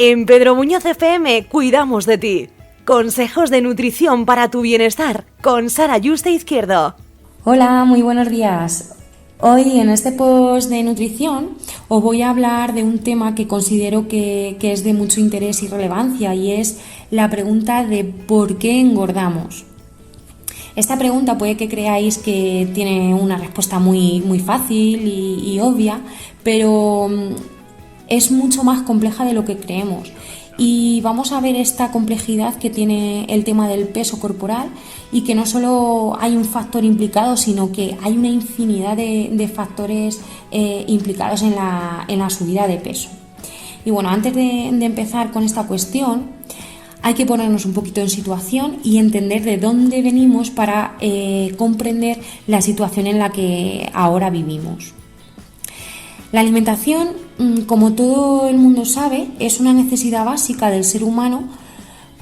En Pedro Muñoz FM cuidamos de ti. Consejos de nutrición para tu bienestar con Sara Yuste Izquierdo. Hola, muy buenos días. Hoy en este post de nutrición os voy a hablar de un tema que considero que es de mucho interés y relevancia, y es la pregunta de ¿por qué engordamos? Esta pregunta puede que creáis que tiene una respuesta muy fácil y obvia, pero es mucho más compleja de lo que creemos. Y vamos a ver esta complejidad que tiene el tema del peso corporal, y que no solo hay un factor implicado, sino que hay una infinidad de factores implicados en la subida de peso. Y bueno, antes de empezar con esta cuestión, hay que ponernos un poquito en situación y entender de dónde venimos para comprender la situación en la que ahora vivimos. La alimentación, como todo el mundo sabe, es una necesidad básica del ser humano,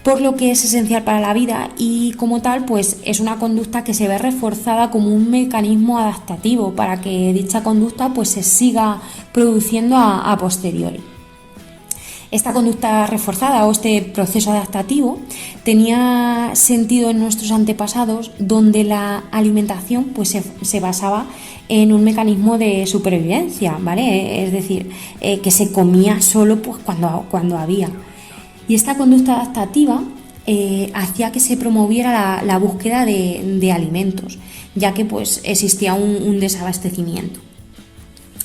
por lo que es esencial para la vida, y como tal pues es una conducta que se ve reforzada como un mecanismo adaptativo para que dicha conducta pues se siga produciendo a posteriori. Esta conducta reforzada o este proceso adaptativo tenía sentido en nuestros antepasados, donde la alimentación pues se basaba en un mecanismo de supervivencia, ¿vale? Es decir, que se comía solo pues cuando había. Y esta conducta adaptativa hacía que se promoviera la búsqueda de alimentos, ya que pues existía un desabastecimiento.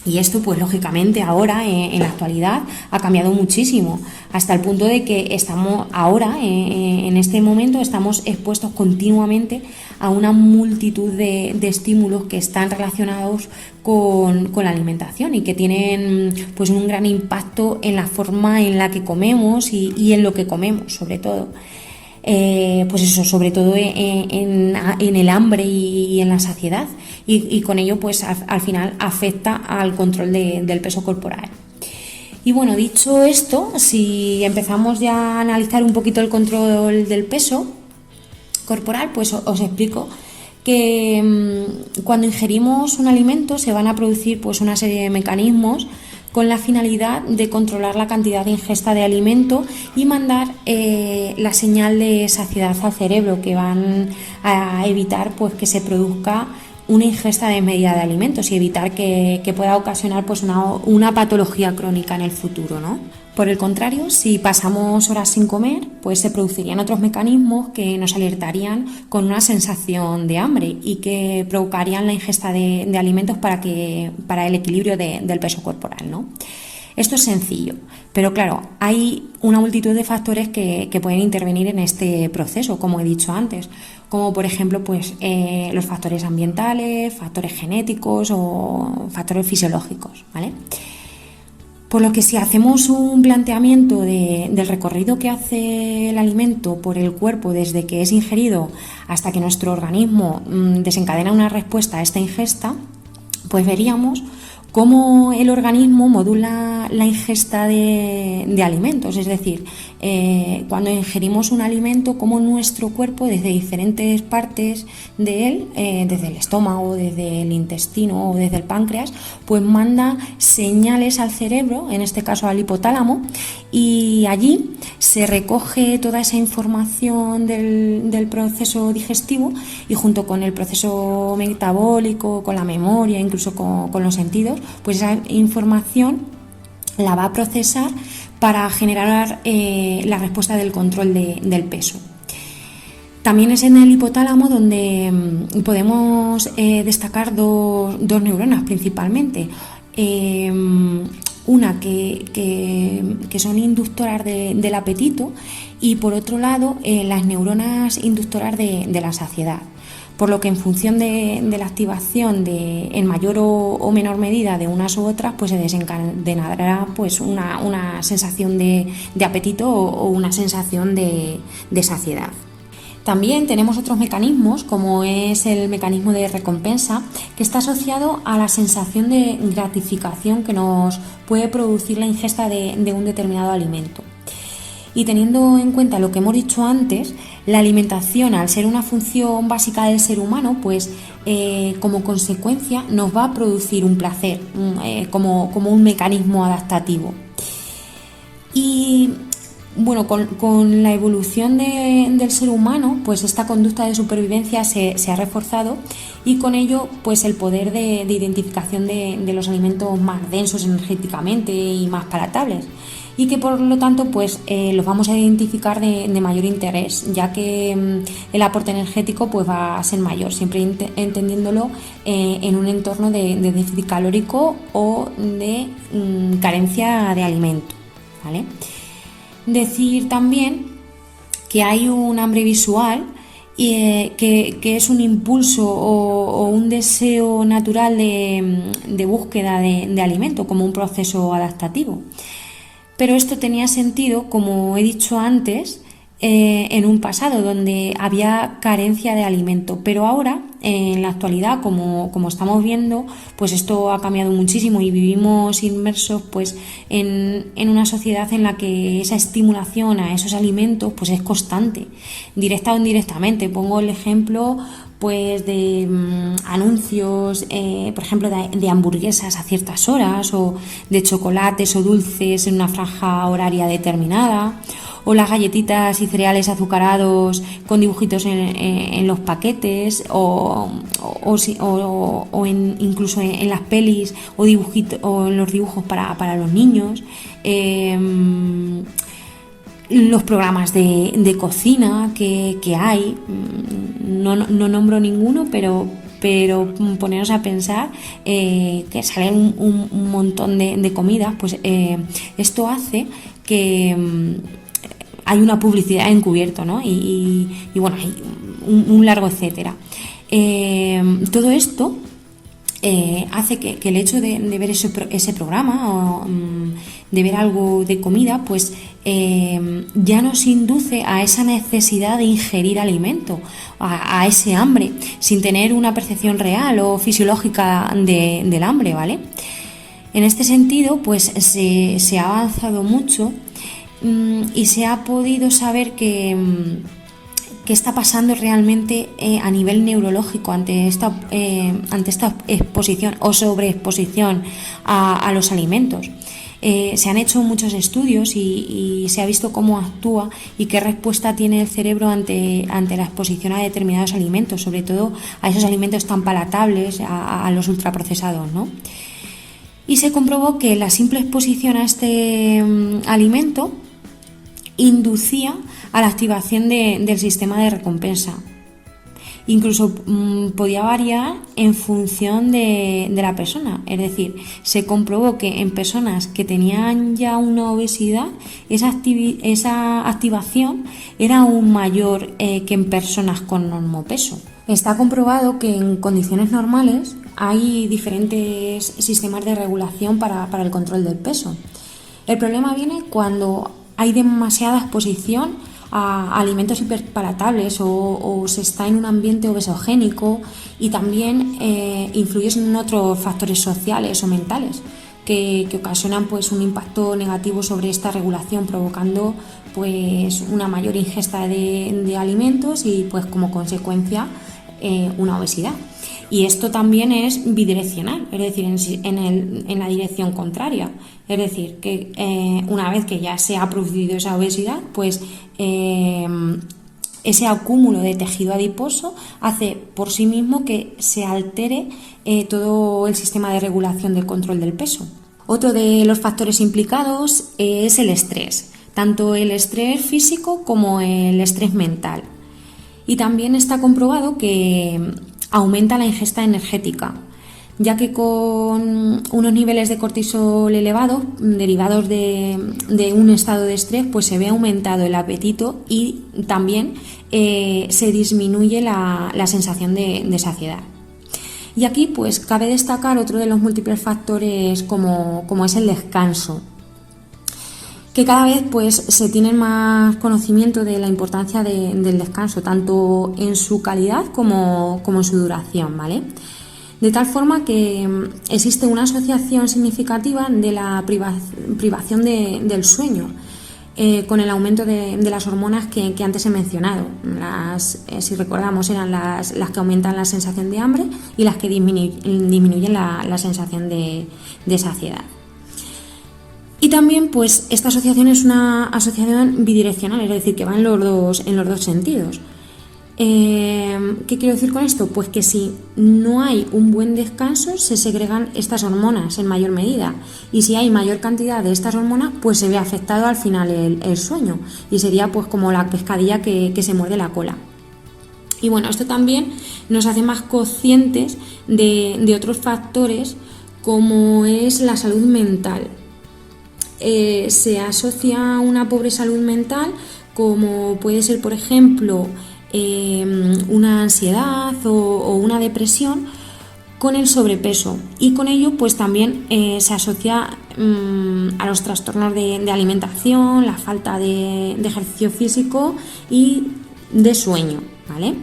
Y esto pues lógicamente ahora en la actualidad ha cambiado muchísimo, hasta el punto de que estamos ahora en este momento estamos expuestos continuamente a una multitud de estímulos que están relacionados con la alimentación y que tienen pues un gran impacto en la forma en la que comemos y en lo que comemos, sobre todo. Pues eso, sobre todo en el hambre y en la saciedad, y con ello pues al final afecta al control del peso corporal. Y bueno, dicho esto, si empezamos ya a analizar un poquito el control del peso corporal, pues os explico que cuando ingerimos un alimento se van a producir pues una serie de mecanismos con la finalidad de controlar la cantidad de ingesta de alimento y mandar la señal de saciedad al cerebro, que van a evitar pues que se produzca una ingesta desmedida de alimentos y evitar que pueda ocasionar pues una patología crónica en el futuro, ¿no? Por el contrario, si pasamos horas sin comer, pues se producirían otros mecanismos que nos alertarían con una sensación de hambre y que provocarían la ingesta de alimentos para el equilibrio del peso corporal, ¿no? Esto es sencillo, pero claro, hay una multitud de factores que pueden intervenir en este proceso, como he dicho antes, como por ejemplo pues, los factores ambientales, factores genéticos o factores fisiológicos, ¿vale? Por lo que si hacemos un planteamiento del recorrido que hace el alimento por el cuerpo desde que es ingerido hasta que nuestro organismo desencadena una respuesta a esta ingesta, pues veríamos cómo el organismo modula la ingesta de alimentos, es decir, cuando ingerimos un alimento, cómo nuestro cuerpo desde diferentes partes de él, desde el estómago, desde el intestino o desde el páncreas, pues manda señales al cerebro, en este caso al hipotálamo, y allí se recoge toda esa información del proceso digestivo, y junto con el proceso metabólico, con la memoria, incluso con los sentidos, pues esa información la va a procesar para generar la respuesta del control del peso. También es en el hipotálamo donde podemos destacar dos neuronas principalmente. Una que son inductoras del apetito, y por otro lado las neuronas inductoras de la saciedad. Por lo que en función de la activación en mayor o menor medida de unas u otras, pues se desencadenará pues una sensación de apetito o una sensación de saciedad. También tenemos otros mecanismos, como es el mecanismo de recompensa, que está asociado a la sensación de gratificación que nos puede producir la ingesta de un determinado alimento. Y teniendo en cuenta lo que hemos dicho antes, la alimentación, al ser una función básica del ser humano, pues como consecuencia nos va a producir un placer como un mecanismo adaptativo. Y bueno, con la evolución del ser humano, pues esta conducta de supervivencia se ha reforzado, y con ello pues el poder de identificación de los alimentos más densos energéticamente y más palatables, y que por lo tanto pues los vamos a identificar de mayor interés, ya que el aporte energético pues va a ser mayor, siempre entendiéndolo en un entorno de déficit calórico o de carencia de alimento, ¿vale? Decir también que hay un hambre visual que es un impulso o un deseo natural de búsqueda de alimento como un proceso adaptativo. Pero esto tenía sentido, como he dicho antes, en un pasado donde había carencia de alimento, pero ahora, en la actualidad, como estamos viendo, pues esto ha cambiado muchísimo y vivimos inmersos pues en una sociedad en la que esa estimulación a esos alimentos pues es constante, directa o indirectamente. Pongo el ejemplo pues de anuncios, por ejemplo, de hamburguesas a ciertas horas, o de chocolates o dulces en una franja horaria determinada, o las galletitas y cereales azucarados con dibujitos en los paquetes, incluso en las pelis o en los dibujos para los niños. Los programas de cocina que hay, no nombro ninguno, pero poneros a pensar que salen un montón de comidas, pues esto hace que hay una publicidad encubierto, ¿no? Y bueno, hay un largo etcétera. Todo esto hace que el hecho de ver ese programa o de ver algo de comida, pues ya nos induce a esa necesidad de ingerir alimento, a ese hambre, sin tener una percepción real o fisiológica del hambre, ¿vale? En este sentido, pues se ha avanzado mucho y se ha podido saber qué está pasando realmente a nivel neurológico ante esta exposición o sobreexposición a los alimentos. Se han hecho muchos estudios y se ha visto cómo actúa y qué respuesta tiene el cerebro ante la exposición a determinados alimentos, sobre todo a esos alimentos tan palatables, a los ultraprocesados, ¿no? Y se comprobó que la simple exposición a este alimento inducía a la activación del sistema de recompensa. Incluso podía variar en función de la persona, es decir, se comprobó que en personas que tenían ya una obesidad, esa activación era aún mayor que en personas con normopeso. Está comprobado que en condiciones normales hay diferentes sistemas de regulación para el control del peso. El problema viene cuando hay demasiada exposición a alimentos hiperpalatables o se está en un ambiente obesogénico, y también influyen en otros factores sociales o mentales que ocasionan pues un impacto negativo sobre esta regulación, provocando pues una mayor ingesta de alimentos y pues como consecuencia una obesidad. Y esto también es bidireccional, es decir, en la dirección contraria. Es decir, que una vez que ya se ha producido esa obesidad, pues ese acúmulo de tejido adiposo hace por sí mismo que se altere todo el sistema de regulación del control del peso. Otro de los factores implicados es el estrés, tanto el estrés físico como el estrés mental. Y también está comprobado que aumenta la ingesta energética, ya que con unos niveles de cortisol elevados derivados de un estado de estrés, pues se ve aumentado el apetito y también se disminuye la sensación de saciedad. Y aquí pues cabe destacar otro de los múltiples factores como es el descanso, que cada vez pues se tiene más conocimiento de la importancia del descanso, tanto en su calidad como en su duración, ¿vale? De tal forma que existe una asociación significativa de la privación del sueño con el aumento de las hormonas que antes he mencionado. Si recordamos, eran las que aumentan la sensación de hambre y las que disminuyen la sensación de saciedad. Y también, pues, esta asociación es una asociación bidireccional, es decir, que va en los dos sentidos. ¿Qué quiero decir con esto? Pues que si no hay un buen descanso, se segregan estas hormonas en mayor medida. Y si hay mayor cantidad de estas hormonas, pues se ve afectado al final el sueño. Y sería pues como la pescadilla que se muerde la cola. Y bueno, esto también nos hace más conscientes de otros factores, como es la salud mental. Se asocia una pobre salud mental, como puede ser, por ejemplo, una ansiedad o una depresión, con el sobrepeso, y con ello pues también se asocia a los trastornos de alimentación, la falta de ejercicio físico y de sueño, ¿vale?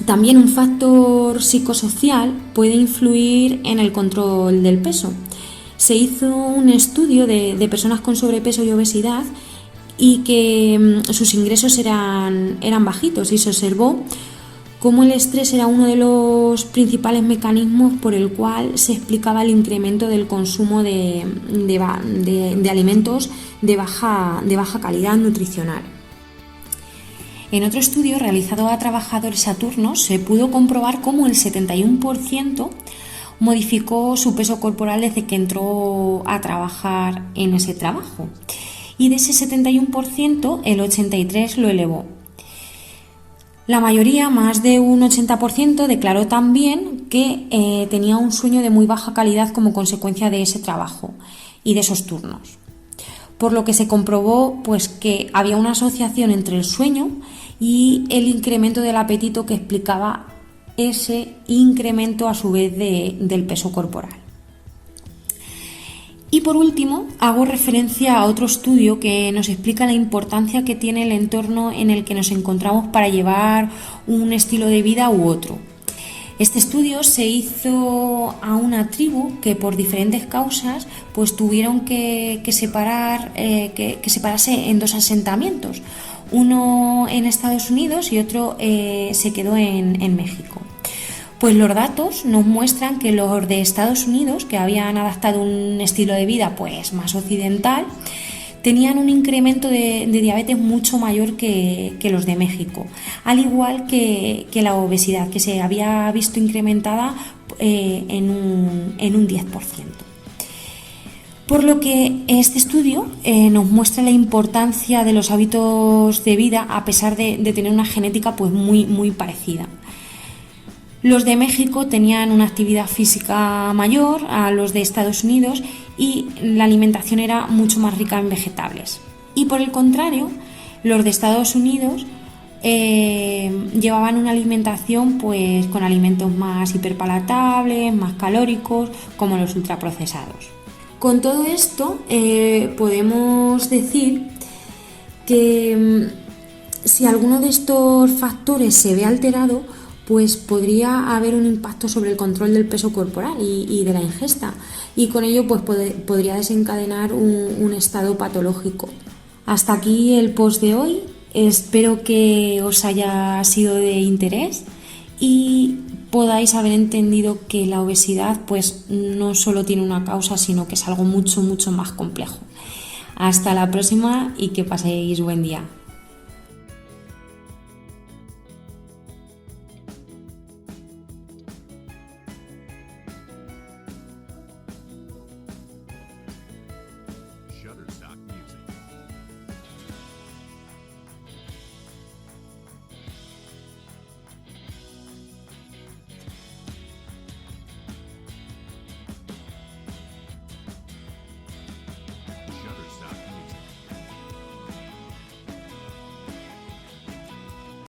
También un factor psicosocial puede influir en el control del peso. Se hizo un estudio de personas con sobrepeso y obesidad y que sus ingresos eran bajitos, y se observó cómo el estrés era uno de los principales mecanismos por el cual se explicaba el incremento del consumo de alimentos de baja calidad nutricional. En otro estudio realizado a trabajadores a turnos se pudo comprobar cómo el 71% modificó su peso corporal desde que entró a trabajar en ese trabajo. Y de ese 71%, el 83% lo elevó. La mayoría, más de un 80%, declaró también que tenía un sueño de muy baja calidad como consecuencia de ese trabajo y de esos turnos. Por lo que se comprobó pues, que había una asociación entre el sueño y el incremento del apetito, que explicaba ese incremento a su vez del peso corporal. Y por último, hago referencia a otro estudio que nos explica la importancia que tiene el entorno en el que nos encontramos para llevar un estilo de vida u otro. Este estudio se hizo a una tribu que por diferentes causas pues tuvieron que separarse en dos asentamientos, uno en Estados Unidos y otro se quedó en México. Pues los datos nos muestran que los de Estados Unidos, que habían adaptado un estilo de vida pues más occidental, tenían un incremento de diabetes mucho mayor que los de México, al igual que la obesidad, que se había visto incrementada en un 10%. Por lo que este estudio nos muestra la importancia de los hábitos de vida, a pesar de tener una genética pues muy parecida. Los de México tenían una actividad física mayor a los de Estados Unidos y la alimentación era mucho más rica en vegetales. Y por el contrario, los de Estados Unidos llevaban una alimentación pues con alimentos más hiperpalatables, más calóricos, como los ultraprocesados. Con todo esto podemos decir que si alguno de estos factores se ve alterado, pues podría haber un impacto sobre el control del peso corporal y de la ingesta, y con ello pues podría desencadenar un estado patológico. Hasta aquí el post de hoy. Espero que os haya sido de interés y podáis haber entendido que la obesidad pues no solo tiene una causa, sino que es algo mucho más complejo. Hasta la próxima y que paséis buen día.